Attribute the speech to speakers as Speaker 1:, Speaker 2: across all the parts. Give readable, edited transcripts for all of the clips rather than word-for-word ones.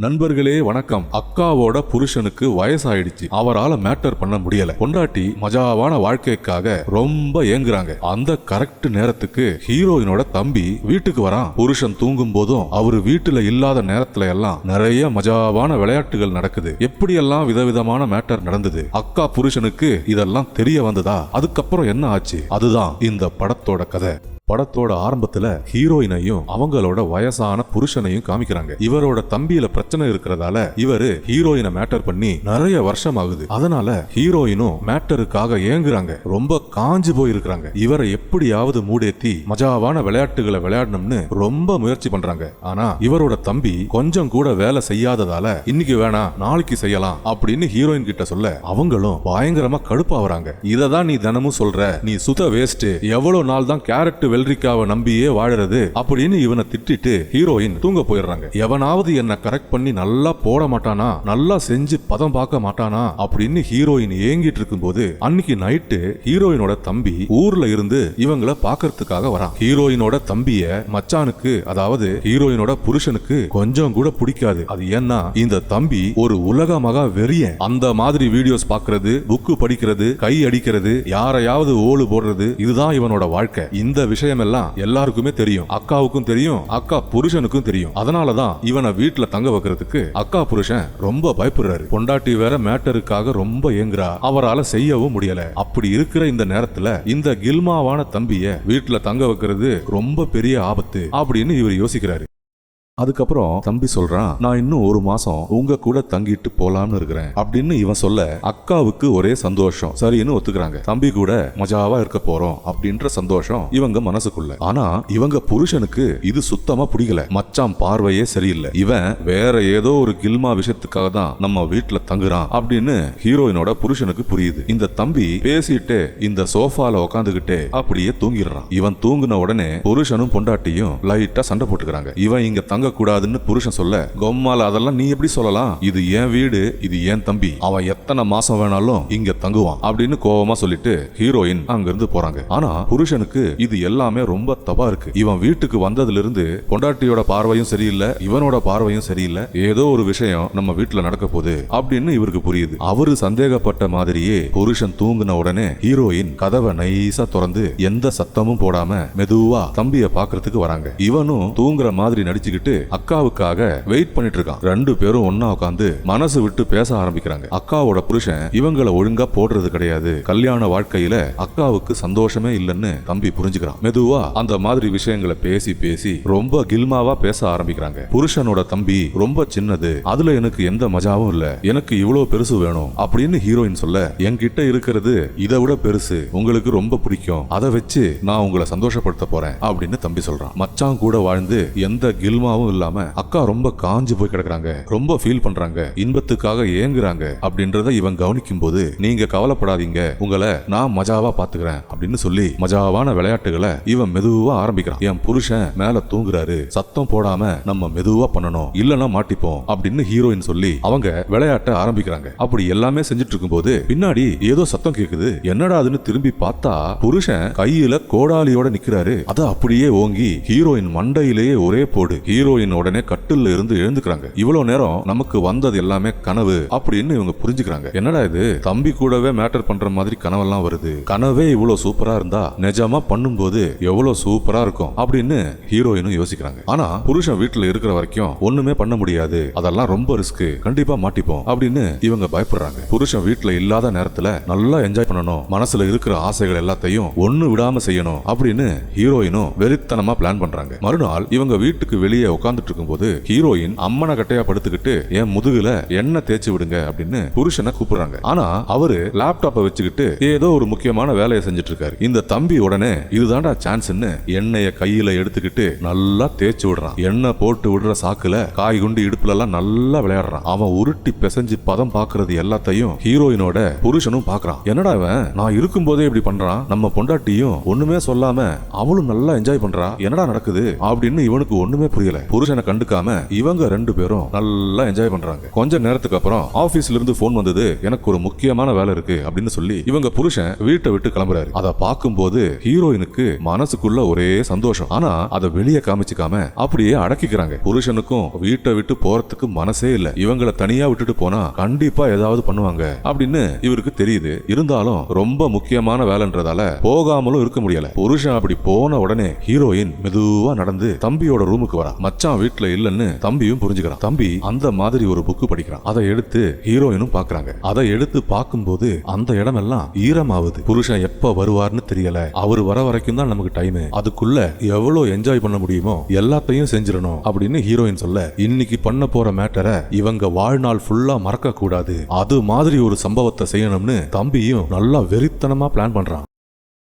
Speaker 1: நண்பர்களே வணக்கம். அக்காவோட புருஷனுக்கு வயசாயிடுச்சு. அவரால மேட்டர் பண்ண முடியல. பொண்டாட்டி மஜாவான வாழ்க்கைக்காக ரொம்ப ஏங்குறாங்க. அந்த கரெக்ட் நேரத்துக்கு ஹீரோயினோட தம்பி வீட்டுக்கு வரான். புருஷன் தூங்கும் போதும் அவரு வீட்டுல இல்லாத நேரத்துல எல்லாம் நிறைய மஜாவான விளையாட்டுகள் நடக்குது. எப்படியெல்லாம் விதவிதமான மேட்டர் நடந்தது. அக்கா புருஷனுக்கு இதெல்லாம் தெரிய வந்ததா? அதுக்கப்புறம் என்ன ஆச்சு? அதுதான் இந்த படத்தோட கதை. படத்தோட ஆரம்பத்துல ஹீரோயினையும் அவங்களோட வயசான புருஷனையும் காமிக்கிறாங்க. இவரோட தம்பியில பிரச்சனை இருக்கிறதால இவரு ஹீரோயினை மேட்டர் பண்ணி நிறைய வருஷம் ஆகுது. அதனால ஹீரோயினும் மேட்டருக்காக ஏங்குறாங்க. ரொம்ப காஞ்சு போயிருக்கிறாங்க. இவரை எப்படியாவது மூடேத்தி மஜாவான விளையாட்டுகளை விளையாடணும்னு ரொம்ப முயற்சி பண்றாங்க. ஆனா இவரோட தம்பி கொஞ்சம் கூட வேலை செய்யாததால இன்னைக்கு வேணாம் நாளைக்கு செய்யலாம் அப்படின்னு ஹீரோயின் கிட்ட சொல்ல அவங்களும் பயங்கரமா கடுப்பாவறாங்க. இததான் நீ தினமும் சொல்ற, நீ சுத வேஸ்ட், எவ்வளவு நாள் தான் கேரட் வெள்ளரிக்காவை நம்பியே வாழறது அப்படின்னு இவனை திட்டிட்டு ஹீரோயின் தூங்க போயிடுறாங்க. எவனாவது என்ன கரெக்ட் பண்ணி நல்லா போட மாட்டானா, நல்லா செஞ்சு பதம் பார்க்க மாட்டானா அப்படின்னு ஹீரோயின் ஏங்கிட்டு இருக்கும் போது அன்னைக்கு நைட்டு ஹீரோயினோட தம்பி ஊர்ல இருந்து இவங்களை பாக்கிறதுக்காக வரான். ஹீரோயினோட தம்பிய மச்சானுக்கு, அதாவது ஹீரோயினோட புருஷனுக்கு கொஞ்சம் கூட பிடிக்காது. அது ஏன்னா இந்த தம்பி ஒரு உலக மகா வெறியன். அந்த மாதிரி வீடியோஸ் பாக்குறது, புக்கு படிக்கிறது, கை அடிக்கிறது, யாரையாவது ஓடு போடுறது, இதுதான் இவனோட வாழ்க்கை. இந்த விஷயம் எல்லாம் எல்லாருக்குமே தெரியும். அக்காவுக்கும் தெரியும், அக்கா புருஷனுக்கும் தெரியும். அதனாலதான் இவனை வீட்டுல தங்க வைக்கிறதுக்கு அக்கா புருஷன் ரொம்ப பயப்படுறாரு. பொண்டாட்டி வேற மேட்டருக்காக ரொம்ப ஏங்குறா. அவரால செய்யவும் முடியல. அப்படி இருக்கிற இந்த நேரத்துல இந்த கில்மாவான தம்பிய வீட்டுல தங்க வைக்கிறது ரொம்ப பெரிய ஆபத்து அப்படின்னு இவர் யோசிக்கிறாரு. அதுக்கப்புறம் தம்பி சொல்றான், நான் இன்னும் ஒரு மாசம் உங்க கூட தங்கிட்டு போலாம்னு இருக்கிறேன் அப்படின்னு இவன் சொல்ல அக்காவுக்கு ஒரே சந்தோஷம். சரின்னு ஒத்துக்கிறாங்க. தம்பி கூட மஜாவா இருக்க போறோம் அப்படின்ற சந்தோஷம் இவங்க மனசுக்குள்ள. ஆனா இவங்க புருஷனுக்கு இது சுத்தமா பிடிக்கல. மச்சான் பார்வையே சரியில்லை. இவன் வேற ஏதோ ஒரு கில்மா விஷயத்துக்காக தான் நம்ம வீட்டுல தங்குறான் அப்படின்னு ஹீரோயினோட புருஷனுக்கு புரியுது. இந்த தம்பி பேசிட்டு இந்த சோஃபால உட்காந்துகிட்டே அப்படியே தூங்கிடுறான். இவன் தூங்கின உடனே புருஷனும் பொண்டாட்டியும் லைட்டா சண்டை போட்டுக்கிறாங்க. இவன் இங்க தங்க கூடாதுன்னு புருஷன் சொல்ல, கொம்மால அதெல்லாம் நீ எப்படி சொல்லலாம்? இது என் வீடு, இது என் தம்பி, அவன் எத்தனை மாசம் வேணாலும் இங்க தங்குவான் அப்படின்னு கோவமா சொல்லிட்டு ஹீரோயின் அங்கிருந்து போறாங்க. ஆனா புருஷனுக்கு இது எல்லாமே ரொம்ப தப்பா இருக்கு. இவன் வீட்டுக்கு வந்ததுல இருந்து பொண்டாட்டியோட பார்வையும் சரியில்லை, இவனோட பார்வையும் சரியில்லை. ஏதோ ஒரு விஷயம் நம்ம வீட்டுல நடக்க போகுது அப்படின்னு இவருக்கு புரியுது. அவரு சந்தேகப்பட்ட மாதிரியே புருஷன் தூங்கின உடனே ஹீரோயின் கதவை நைசா திறந்து எந்த சத்தமும் போடாம மெதுவா தம்பிய பாக்குறதுக்கு வராங்க. இவனும் தூங்குற மாதிரி நடிச்சுக்கிட்டு அக்காவுக்காக வெயிட் பண்ணிட்டு இருக்கான். ரெண்டு பேரும் ஒன்னா உட்காந்து மனசு விட்டு பேச ஆரம்பிக்கிறாங்க. அக்காவோட புருஷன் இவங்களை ஒழுங்கா போடுறது கிடையாது. கல்யாண வாழ்க்கையில அக்காவுக்கு சந்தோஷமே இல்லைன்னு தம்பி புரிஞ்சுக்கிறான். மெதுவா அந்த மாதிரி விஷயங்களை பேசி பேசி ரொம்ப கில்மாவா பேச ஆரம்பிக்கிறாங்க. புருஷனோட தம்பி ரொம்ப சின்னது, அதுல எனக்கு எந்த மஜாவும் இல்ல, எனக்கு இவ்வளவு பெருசு வேணும் அப்படின்னு ஹீரோயின் சொல்ல, என்கிட்ட இருக்கிறது இதை விட பெருசு, உங்களுக்கு ரொம்ப பிடிக்கும், அதை வச்சு நான் உங்களை சந்தோஷப்படுத்த போறேன் அப்படின்னு தம்பி சொல்றான். மச்சான் கூட வாழ்ந்து எந்த கில்மாவும் இல்லாம அக்கா ரொம்ப காஞ்சு போய் கிடக்குறாங்க. ரொம்ப ஃபீல் பண்றாங்க, இன்பத்துக்காக ஏங்குறாங்க அப்படின்றத இவன் கவனிக்கும் போது, நீங்க கவலைப்படாதீங்க, உங்களை நான் மஜாவா பாத்துக்கிறேன் அப்படின்னு சொல்லி மஜாவான விளையாட்டுகளை இவன் மெதுவா ஆரம்பிக்கிறான். என் புருஷன் மேல தூங்குறாரு, சத்தம் போடாம நம்ம மெதுவா பண்ணணும், இல்லனா மாட்டிப்போம் அப்படின்னு ஹீரோயின் சொல்லி அவங்க விளையாட்ட ஆரம்பிக்கிறாங்க. அப்படி எல்லாமே செஞ்சுட்டு இருக்கும் போது பின்னாடி ஏதோ சத்தம் கேக்குது. என்னடா அதுன்னு திரும்பி பார்த்தா புருஷன் கையில கோடாலியோட நிக்கிறாரு. அத அப்படியே ஓங்கி ஹீரோயின் மண்டையிலேயே ஒரே போடு. ஹீரோயின் உடனே கட்டில்ல இருந்து எழுந்துக்கிறாங்க. இவ்வளவு நேரம் நமக்கு வந்தது எல்லாமே கனவு அப்படின்னு இவங்க புரிஞ்சுக்கிறாங்க. என்னடா இது, தம்பி கூடவே மேட்டர் பண்ற மாதிரி கனவெல்லாம் வருது, கனவே இவ்வளவு சூப்பரா இருந்தா நிஜமா பண்ணும்போது எவ்வளவு சூப்பரா இருக்கும் அப்படின்னு ஹீரோயினும் யோசிக்கிறாங்க. ஆனா புருஷன் வீட்டுல இருக்கிற வரைக்கும் ஒண்ணுமே பண்ண முடியாது, அதெல்லாம் ரொம்ப ரிஸ்க், கண்டிப்பா மாட்டிப்போம் அப்படின்னு இவங்க பயப்படுறாங்க. புருஷன் வீட்டுல இல்லாத நேரத்துல நல்லா என்ஜாய் பண்ணணும், மனசுல இருக்கிற ஆசைகள் எல்லாத்தையும் ஒண்ணு விடாம செய்யணும் அப்படின்னு ஹீரோயினும் வெறித்தனமா பிளான் பண்றாங்க. மறுநாள் இவங்க வீட்டுக்கு வெளியே உட்கார்ந்துட்டு இருக்கும்போது ஹீரோயின் அம்மன கட்டையா படுத்துக்கிட்டு என் முதுகுல எண்ணெய் தேய்ச்சி விடுங்க அப்படின்னு புருஷனை கூப்பிடுறாங்க. ஆனா அவரு லேப்டாப்பை வச்சுக்கிட்டு ஏதோ ஒரு முக்கியமான வேலையை செஞ்சுட்டு இருக்காரு. இந்த தம்பி உடனே இதுதான்டா சான்ஸ்ன்னு எண்ணெய கையில எடுத்துக்கிட்டு நல்லா தேய்ச்சி விடுறான். எண்ணெய் போட்டு விடுற சாக்குல காய் குண்டு இடுப்புல எல்லாம் நல்லா விளையாடுறான். அவன் உருட்டி பிசைஞ்சு பதம் பாக்குறது எல்லாத்தையும் ஹீரோயினோட புருஷனும் பாக்குறான். என்னடா அவன் நான் இருக்கும் போதே இப்படி பண்றான், நம்ம பொண்டாட்டியும் ஒண்ணுமே சொல்லாம அவளும் நல்லா என்ஜாய் பண்றா, என்னடா நடக்குது அப்படின்னு இவனுக்கு ஒண்ணுமே புரியல. புருஷனை கண்டுக்காம இவங்க ரெண்டு பேரும் நல்லா என்ஜாய் பண்றாங்க. கொஞ்ச நேரத்துக்கு அப்புறம் ஆபீஸ்ல இருந்து போன் வந்தது, எனக்கு ஒரு முக்கியமான வேலை இருக்கு அப்படின்னு சொல்லி இவங்க புருஷன் வீட்டை விட்டு கிளம்புறாரு. அதை பார்க்கும்போது ஹீரோயினுக்கு மனசுக்குள்ள ஒரே சந்தோஷம். ஆனா அதை வெளியே காமிச்சுக்காம அப்படியே அடக்கிக்கிறாங்க. புருஷனுக்கும் வீட்டை விட்டு போறதுக்கு மனசே இல்ல. இவங்களை தனியா விட்டுட்டு போனா கண்டிப்பா ஏதாவது பண்ணுவாங்க அப்படின்னு இவருக்கு தெரியுது. இருந்தாலும் ரொம்ப முக்கியமான வேலைன்றதால போகாமலும் இருக்க முடியல. புருஷன் அப்படி போன உடனே ஹீரோயின் மெதுவா நடந்து தம்பியோட ரூமுக்கு வரா. மச்சான் வீட்டுல இல்லன்னு தம்பியும் புரிஞ்சுக்கிறான். தம்பி அந்த மாதிரி ஒரு புக்கு படிக்கிறான். அதை எடுத்து ஹீரோயினும் பாக்குறாங்க. அதை எடுத்து பார்க்கும்போது அந்த இடமெல்லாம் ஈரமாவுது. புருஷன் எப்ப வருவார்னு தெரியல. அவர் வர வரைக்கும் தான் நமக்கு டைம். அதுக்குள்ள எவ்வளவு என்ஜாய் பண்ண முடியுமோ எல்லாத்தையும் செஞ்சிடணும் அப்படின்னு ஹீரோயின் சொல்ல, இன்னைக்கு பண்ண போற மேட்டரை இவங்க வாழ்நாள் ஃபுல்லா மறக்க கூடாது, அது மாதிரி ஒரு சம்பவத்தை செய்யணும்னு தம்பியும் நல்லா வெறித்தனமா பிளான் பண்றான்.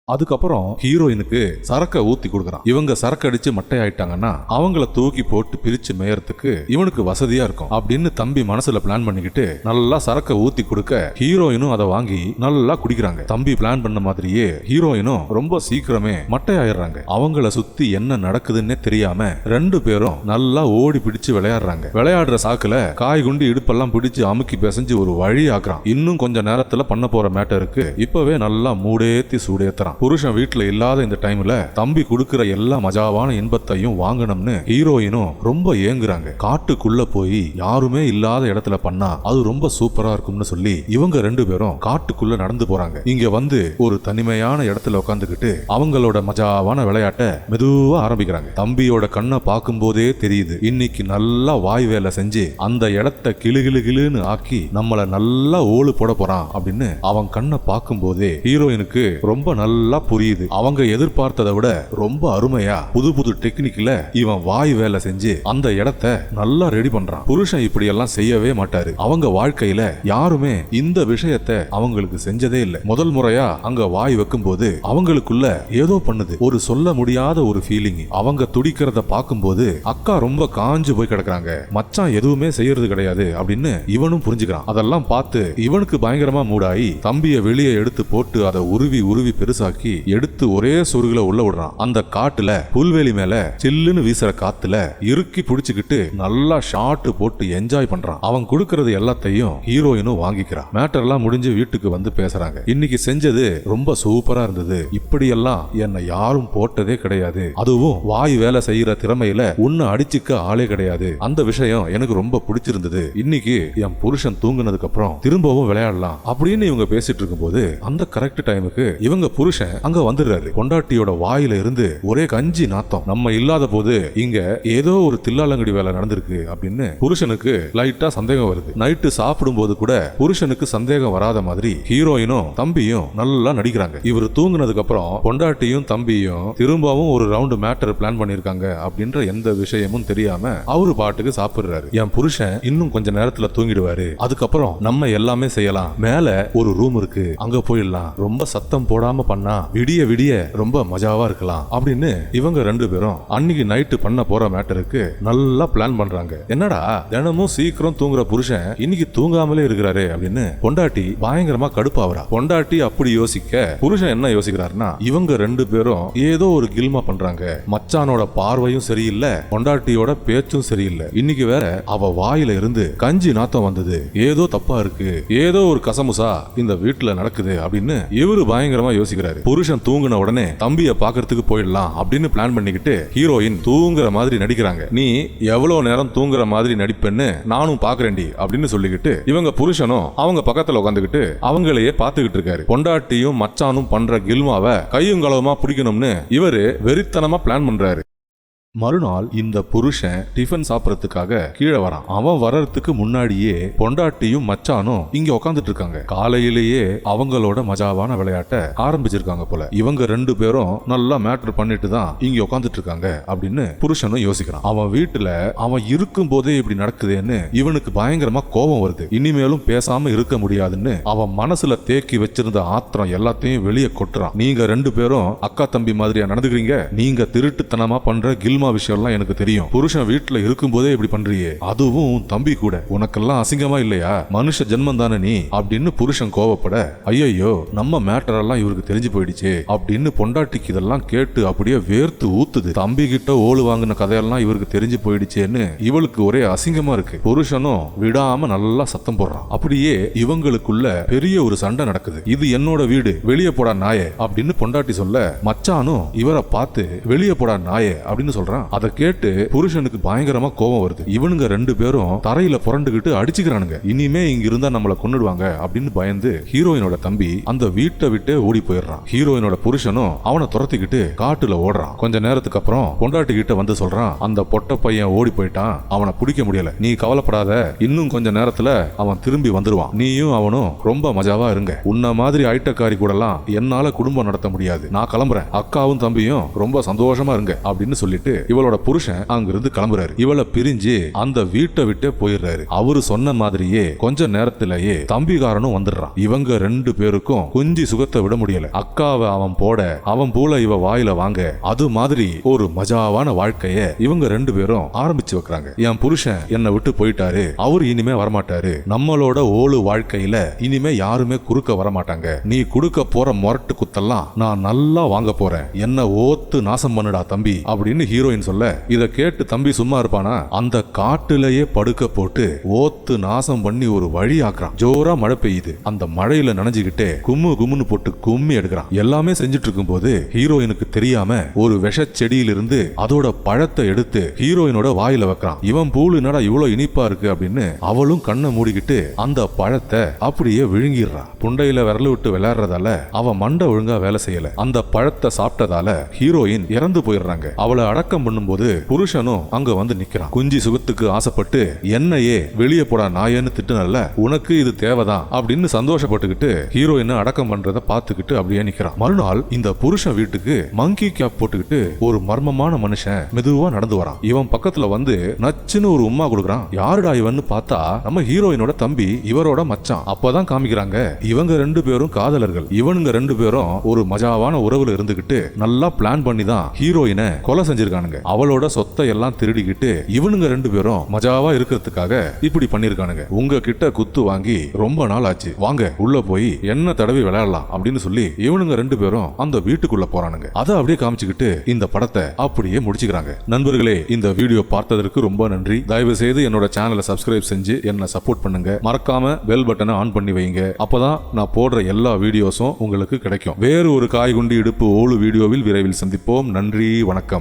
Speaker 1: அதுக்கப்புறம் ஹீரோயினுக்கு சரக்க ஊத்தி கொடுக்கறான். இவங்க சரக்கு அடிச்சு மட்டை ஆயிட்டாங்கன்னா அவங்கள தூக்கி போட்டு பிரிச்சு மேயறதுக்கு இவனுக்கு வசதியா இருக்கும் அப்படின்னு தம்பி மனசுல பிளான் பண்ணிக்கிட்டு நல்லா சரக்க ஊத்தி கொடுக்க ஹீரோயினும் அதை வாங்கி நல்லா குடிக்கிறாங்க. தம்பி பிளான் பண்ண மாதிரியே ஹீரோயினும் ரொம்ப சீக்கிரமே மட்டை ஆயிடுறாங்க. அவங்கள சுத்தி என்ன நடக்குதுன்னே தெரியாம ரெண்டு பேரும் நல்லா ஓடி பிடிச்சு விளையாடுறாங்க. விளையாடுற சாக்குல காய் குண்டி இடுப்பெல்லாம் பிடிச்சு அமுக்கி பேசஞ்சு ஒரு வழி ஆக்குறான். இன்னும் கொஞ்ச நேரத்துல பண்ண போற மேட்டருக்கு இப்பவே நல்லா மூடேத்தி சூடேத்துறான். புருஷன் வீட்டுல இல்லாத இந்த டைம்ல தம்பி கொடுக்கிற எல்லா மஜாவான இன்பத்தையும் வாங்கணும்னு ஹீரோயினும் ரொம்ப ஏங்குறாங்க. காட்டுக்குள்ள போய் யாருமே இல்லாத இடத்துல பண்ணா அது ரொம்ப சூப்பரா இருக்கும்னு சொல்லி இவங்க ரெண்டு பேரும் காட்டுக்குள்ள நடந்து போறாங்க. இங்க வந்து ஒரு தனிமையான இடத்துல உட்காந்துக்கிட்டு அவங்களோட மஜாவான விளையாட்டை மெதுவா ஆரம்பிக்கிறாங்க. தம்பியோட கண்ணை பார்க்கும் போதே தெரியுது இன்னைக்கு நல்லா வாய் வேலை செஞ்சு அந்த இடத்தை கிளுகிளுகிளுன்னு ஆக்கி நம்மள நல்லா ஓடு போட போறான் அப்படின்னு அவன் கண்ணை பார்க்கும் போதே ஹீரோயினுக்கு ரொம்ப நல்லா புரியுது. அவங்க எதிர்பார்த்ததை விட ரொம்ப அருமையா புது புது டெக்னிக்ல இவன் வாய் வேலை செஞ்சு அந்த இடத்தை நல்லா ரெடி பண்றான். புருஷன் இப்படி எல்லாம் செய்யவே மாட்டாரு. அவங்க வாழ்க்கையில யாருமே இந்த விஷயத்தை அவங்களுக்கு செஞ்சதே இல்லை. முதல் முறையா அங்க வாய் வைக்கும் போது அவங்களுக்குள்ள ஏதோ பண்ணுது. ஒரு சொல்ல முடியாத ஒரு ஃபீலிங். அவங்க துடிக்கிறத பார்க்கும்போது அக்கா ரொம்ப காஞ்சு போய் கிடக்குறாங்க. மச்சான் எதுவுமே செய்யறது கிடையாது அப்படின்னு இவனும் புரிஞ்சுக்கிறான். அதெல்லாம் பார்த்து இவனுக்கு பயங்கரமா மூடாயி தம்பியை வெளியே எடுத்து போட்டு அதை உருவி உருவி பெருசாக்கி எடுத்து ஒரே சொருகுல உள்ள விடுறான். அந்த காட்டுல புல்வெளி மேல சில்லுன்னு வீசுற காத்துல இறுக்கி பிடிச்சுக்கிட்டு நல்லா ஷாட் போட்டு என்ஜாய் பண்றான். அவன் கொடுக்கறது எல்லாத்தையும் ஹீரோயினும் வாங்கிக்கிறான். மேட்டர் எல்லாம் முடிஞ்சு வீட்டுக்கு வந்து பேசுறாங்க. இன்னைக்கு செஞ்சது ரொம்ப சூப்பரா இருந்தது. இப்படி எல்லாம் என்னை யாரும் போட்டதே கிடையாது. அதுவும் வாய் வேலை செய்யற திறமையில உன்னை அடிச்சுக்க ஆளே கிடையாது. அந்த விஷயம் எனக்கு ரொம்ப பிடிச்சிருந்தது. இன்னைக்கு என் புருஷன் தூங்குனதுக்கு அப்புறம் திரும்பவும் விளையாடலாம் அப்படின்னு இவங்க பேசிட்டு இருக்கும் போது அந்த கரெக்ட் டைமுக்கு இவங்க புருஷன் அங்க வந்துடுறாரு. பொண்டாட்டியோட வாயில இருந்து ஒரே கஞ்சி நாத்தம். நம்ம இல்லாத போது இங்க ஏதோ ஒரு தில்லாலங்கடி வேலை நடந்திருக்கு அப்படின்னு புருஷனுக்கு லைட்டா சந்தேகம் வருது. நைட்டு சாப்பிடும் போது கூட புருஷனுக்கு சந்தேகம் வராத மாதிரி ஹீரோயினும் தம்பியும் நல்லா நடிக்கிறாங்க. இவர் தூங்குனதுக்கு அப்புறம் பொண்டாட்டியும் தம்பியும் திரும்பவும் ஒரு ரவுண்டு மேட்டர் பிளான் பண்ணிருக்காங்க அப்படின்ற எந்த விஷயமும் தெரியாம அவரு பாட்டுக்கு சாப்பிடுறாரு. என் புருஷன் இன்னும் கொஞ்ச நேரத்துல தூங்கிடுவாரு, அதுக்கப்புறம் நம்ம எல்லாமே செய்யலாம், மேல ஒரு ரூம் இருக்கு அங்க போயிடலாம், ரொம்ப சத்தம் போடாம பண்ணா விடிய விடிய ரொம்ப மஜாவா இருக்கலாம் அப்படின்னு இவங்க ரெண்டு பேரும் அன்னைக்கு நைட்டு பண்ண போற மேட்டருக்கு நல்லா பிளான் பண்றாங்க. என்னடா தினமும் சீக்கிரம் தூங்குற புருஷன் இன்னைக்கு தூங்காமலே இருக்கிறாரு அப்படின்னு பொண்டாட்டி பயங்கரமா கடுப்பாவரா. பொண்டாட்டி அப்படி யோசிக்க புருஷன் என்ன யோசிக்கிறாருன்னா இவங்க ரெண்டு பேரும் ஏதோ ஒரு கில்மா பண்றாங்க. மச்சானோட பார்வையும் சரியில்லை, பொண்டாட்டியோட பேச்சும் சரியில்லை. இன்னைக்கு வேற அவ வாயில இருந்து கஞ்சி நாத்தம் வந்தது, ஏதோ தப்பா இருக்கு, ஏதோ ஒரு கசமுசா இந்த வீட்டுல நடக்குது அப்படின்னு இவரு பயங்கரமா யோசிக்கிறாரு. புருஷன் தூங்குன உடனே தம்பியை பாக்குறதுக்கு போயிடலாம் அப்படின்னு பிளான் பண்ணிக்கிட்டு ஹீரோயின் தூங்குற மாதிரி நடிக்கிறாங்க. நீ எவ்வளவு நேரம் தூங்குற மாதிரி நடிப்பேன்னு நானும் பாக்குறேன்டி அப்படின்னு சொல்லிக்கிட்டு இவங்க புருஷனும் அவங்க பக்கத்துல உட்காந்துக்கிட்டு அவங்களையே பாத்துக்கிட்டு இருக்காரு. பொண்டாட்டியும் மச்சானும் பண்ற கில்மாவை கையும் களவுமா பிடிக்கணும்னு இவரு வெறித்தனமா பிளான் பண்றாரு. மறுநாள் இந்த புருஷன் டிஃபன் சாப்பிடறதுக்காக கீழே வரான். அவன் வர்றதுக்கு முன்னாடியே பொண்டாட்டியும் மச்சானும் இங்க உட்காந்துட்டு இருக்காங்க. காலையிலேயே அவங்களோட மஜாவான விளையாட்ட ஆரம்பிச்சிருக்காங்க போல. இவங்க ரெண்டு பேரும் நல்லா மேட்டர் பண்ணிட்டு தான் இங்க உட்காந்துட்டு இருக்காங்க அப்படின்னு புருஷனும் யோசிக்கிறான். அவன் வீட்டுல அவன் இருக்கும் போதே இப்படி நடக்குதுன்னு இவனுக்கு பயங்கரமா கோபம் வருது. இனிமேலும் பேசாம இருக்க முடியாதுன்னு அவன் மனசுல தேக்கி வச்சிருந்த ஆத்திரம் எல்லாத்தையும் வெளியே கொட்டுறான். நீங்க ரெண்டு பேரும் அக்கா தம்பி மாதிரியா நடந்துக்கிறீங்க, நீங்க திருட்டுத்தனமா பண்ற கில் வில்மா விஷயம்லாம் எனக்கு தெரியும். புருஷன் வீட்டுல இருக்கும் போதே இப்படி பண்றியே, அதுவும் தம்பி கூட, உனக்கெல்லாம் அசிங்கமா இல்லையா? மனுஷ ஜென்மம் தானே நீ அப்படின்னு புருஷன் கோவப்பட, ஐயோ நம்ம மேட்டர் எல்லாம் இவருக்கு தெரிஞ்சு போயிடுச்சு அப்படின்னு பொண்டாட்டிக்கு இதெல்லாம் கேட்டு அப்படியே வேர்த்து ஊத்துது. தம்பி கிட்ட ஓடு வாங்கின கதையெல்லாம் இவருக்கு தெரிஞ்சு போயிடுச்சேன்னு இவளுக்கு ஒரே அசிங்கமா இருக்கு. புருஷனும் விடாம நல்லா சத்தம் போடுறான். அப்படியே இவங்களுக்குள்ள பெரிய ஒரு சண்டை நடக்குது. இது என்னோட வீடு, வெளியே போடா நாயே அப்படின்னு பொண்டாட்டி சொல்ல, மச்சானும் இவரை பார்த்து வெளியே போடா நாயே அப்படின்னு சொல்றான். அதை கேட்டு புருஷனுக்கு பயங்கரமா கோபம் வருது. இவனுங்க ரெண்டு பேரும் தரையில புரண்டுகிட்டு அடிச்சுக்கிறானுங்க. இனிமே இங்க இருந்தா நம்மள கொன்னுடுவாங்க அப்படின்னு பயந்து ஹீரோயினோட தம்பி அந்த வீட்டை விட்டு ஓடி போயிடுறான். ஹீரோயினோட புருஷனும் அவனை துரத்திக்கிட்டு காட்டுல ஓடுறான். கொஞ்ச நேரத்துக்கு அப்புறம் பொண்டாட்டி கிட்ட வந்து சொல்றான், அந்த பொட்ட பையன் ஓடி போயிட்டான், அவனை பிடிக்க முடியல, நீ கவலைப்படாத, இன்னும் கொஞ்ச நேரத்துல அவன் திரும்பி வந்துருவான், நீயும் அவனும் ரொம்ப மஜாவா இருங்க, உன்ன மாதிரி ஐட்டக்காரி கூடலாம் என்னால குடும்பம் நடத்த முடியாது, நான் கிளம்புறேன், அக்காவும் தம்பியும் ரொம்ப சந்தோஷமா இருங்க அப்படின்னு சொல்லிட்டு இவளோட புருஷன் அங்கிருந்து கிளம்புறாரு. இவளை பிரிஞ்சு அந்த வீட்டை விட்டு போயிடுறாரு. அவரு சொன்ன மாதிரியே கொஞ்ச நேரத்திலேயே தம்பிகாரனும் வந்துடுறான். இவங்க ரெண்டு பேருக்கும் குஞ்சி சுகத்தை விட முடியல. அக்காவை அவன் போட, அவன் பூல இவ வாயில வாங்க, அது மாதிரி ஒரு மஜாவான வாழ்க்கைய இவங்க ரெண்டு பேரும் ஆரம்பிச்சு வைக்கிறாங்க. என் புருஷன் என்னை விட்டு போயிட்டாரு, அவரு இனிமே வரமாட்டாரு, நம்மளோட ஓடு வாழ்க்கையில இனிமே யாருமே குறுக்க வரமாட்டாங்க, நீ குடுக்க போற மொரட்டு குத்தெல்லாம் நான் நல்லா வாங்க போறேன், என்ன ஓத்து நாசம் பண்ணுடா தம்பி அப்படின்னு ஹீரோயின் சொல்ல, இத கேட்டு தம்பி சும்மா இருப்பானா? அந்த காட்டுலயே படுக்க போட்டு ஓத்து நாசம் பண்ணி ஒரு வழி ஆக்குறான். ஜோரா மழை பெய்யுது. அந்த மழையில நனைஞ்சுக்கிட்டே கும்மு கும்முன்னு போட்டு கும்மி எடுக்கிறான். எல்லாமே செஞ்சுட்டு இருக்கும் போது ஹீரோயினுக்கு தெரியாம ஒரு விஷ செடியிலிருந்து அதோட பழத்தை எடுத்து ஹீரோயினோட வாயில வைக்கிறான். இவன் பூலு என்னடா இவ்வளவு இனிப்பா இருக்கு அப்படின்னு அவளும் கண்ணை மூடிக்கிட்டு அந்த பழத்தை அப்படியே விழுங்கிடுறான். புண்டையில விரல விட்டு விளையாடுறதால அவன் மண்டை ஒழுங்கா வேலை செய்யல. அந்த பழத்தை சாப்பிட்டதால ஹீரோயின் இறந்து போயிடுறாங்க. அவளை அடக்கம் பண்ணும்போது புருஷனும் அங்க வந்து நிக்கிறான். குஞ்சி சுகத்துக்கு ஆசைப்பட்டு என்னையே வெளியே போடா நாயன்னு திட்டுனல்ல, உனக்கு இது தேவைதான் அப்படின்னு சந்தோஷப்பட்டுக்கிட்டு ஹீரோயினை அடக்கம் பண்றத பார்த்துக்கிட்டு அப்படியே நிக்கிறான். மறுநாள் இந்த புருஷன் வீட்டுக்கு மங்கி கேப் போட்டுக்கிட்டு ஒரு மர்மமான மனுஷன் மெதுவா நடந்து வரான். இவன் பக்கத்துல வந்து நச்சுன்னு ஒரு உம்மா கொடுக்குறான். யாருடா இவன்னு பார்த்தா நம்ம ஹீரோயினோட தம்பி, இவரோட மச்சான். அப்பதான் காமிக்கிறாங்க இவங்க ரெண்டு பேரும் காதலர்கள். இவனுங்க ரெண்டு பேரும் ஒரு மஜாவான உறவுல இருந்துகிட்டு நல்லா பிளான் பண்ணி தான் ஹீரோயினை கொலை செஞ்சிருக்கானுங்க. அவளோட சொத்தை எல்லாம் திருடிக்கிட்டு இவனுங்க ரெண்டு பேரும் மஜாவா இருக்கிறதுக்காக இப்படி பண்ணிருக்கானுங்க. உங்ககிட்ட குத்து வாங்கி ரொம்ப நாள் ஆச்சு, வாங்க உள்ள போய் என்ன தடவி விளையாடலாம் அப்படின்னு சொல்லி இவனுங்க ரெண்டு பேரும் அந்த வீட்டுக்குள்ள போறானுங்க. அதை அப்படியே காமிச்சுக்கிட்டு இந்த படத்தை அப்படியே முடிச்சுக்கிறாங்க. நண்பர்களே, இந்த வீடியோ பார்த்ததற்கு ரொம்ப நன்றி. தயவு செய்து என்னோட சேனலை சப்ஸ்கிரைப் செஞ்சு என்ன சப்போர்ட் பண்ணுங்க. மறக்காம பெல் பட்டனை ஆன் பண்ணி வைங்க. அப்பதான் நான் போடுற எல்லா வீடியோஸும் உங்களுக்கு கிடைக்கும். வேறு ஒரு காய்குண்டி இடுப்பு ஓடு வீடியோவில் விரைவில் சந்திப்போம். நன்றி, வணக்கம்.